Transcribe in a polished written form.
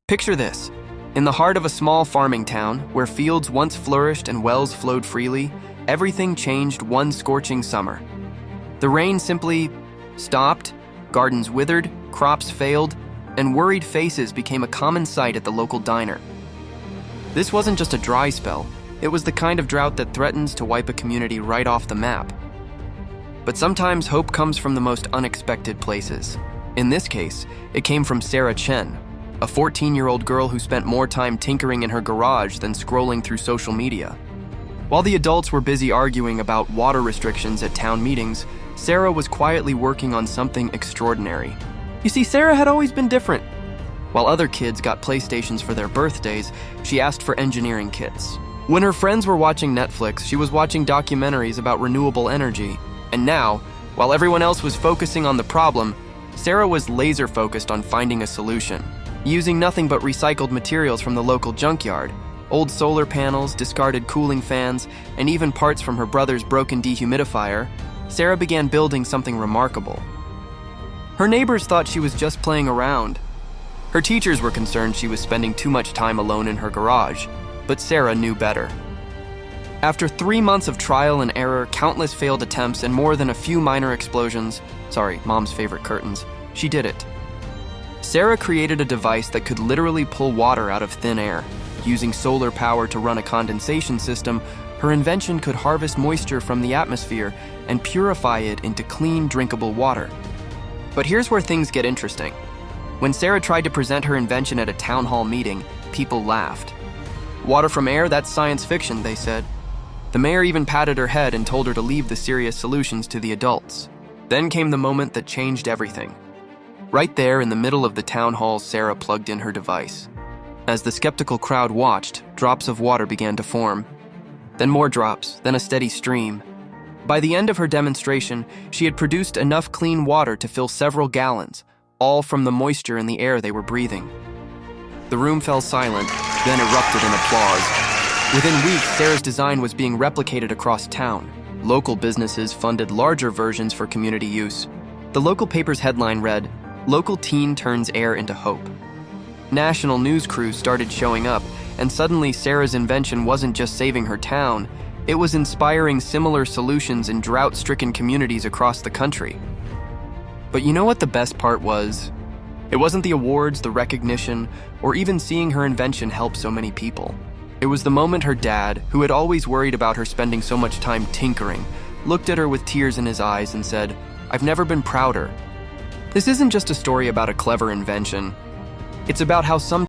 Picture this. In the heart of a small farming town, where fields once flourished and wells flowed freely, everything changed one scorching summer. The rain simply stopped, gardens withered, crops failed, and worried faces became a common sight at the local diner. This wasn't just a dry spell, it was the kind of drought that threatens to wipe a community right off the map. But sometimes hope comes from the most unexpected places. In this case, it came from Chen, a 14-year-old girl who spent more time tinkering in her garage than scrolling through social media. While the adults were busy arguing about water restrictions at town meetings, Sarah was quietly working on something extraordinary. You see, Sarah had always been different. While other kids got PlayStations for their birthdays, she asked for engineering kits. When her friends were watching Netflix, she was watching documentaries about renewable energy. And now, while everyone else was focusing on the problem, Sarah was laser-focused on finding a solution. Using nothing but recycled materials from the local junkyard, old solar panels, discarded cooling fans, and even parts from her brother's broken dehumidifier, Sarah began building something remarkable. Her neighbors thought she was just playing around. Her teachers were concerned she was spending too much time alone in her garage, but Sarah knew better. After 3 months of trial and error, countless failed attempts, and more than a few minor explosions, Mom's favorite curtains, she did it. Sarah created a device that could literally pull water out of thin air. Using solar power to run a condensation system, her invention could harvest moisture from the atmosphere and purify it into clean, drinkable water. But here's where things get interesting. When Sarah tried to present her invention at a town hall meeting, people laughed. Water from air, that's science fiction, they said. The mayor even patted her head and told her to leave the serious solutions to the adults. Then came the moment that changed everything. Right there in the middle of the town hall, Sarah plugged in her device. As the skeptical crowd watched, drops of water began to form. Then more drops, then a steady stream. By the end of her demonstration, she had produced enough clean water to fill several gallons, all from the moisture in the air they were breathing. The room fell silent, then erupted in applause. Within weeks, Sarah's design was being replicated across town. Local businesses funded larger versions for community use. The local paper's headline read, "Local teen turns air into hope." National news crews started showing up, and suddenly Sarah's invention wasn't just saving her town, it was inspiring similar solutions in drought-stricken communities across the country. But you know what the best part was? It wasn't the awards, the recognition, or even seeing her invention help so many people. It was the moment her dad, who had always worried about her spending so much time tinkering, looked at her with tears in his eyes and said, "I've never been prouder." This isn't just a story about a clever invention. It's about how some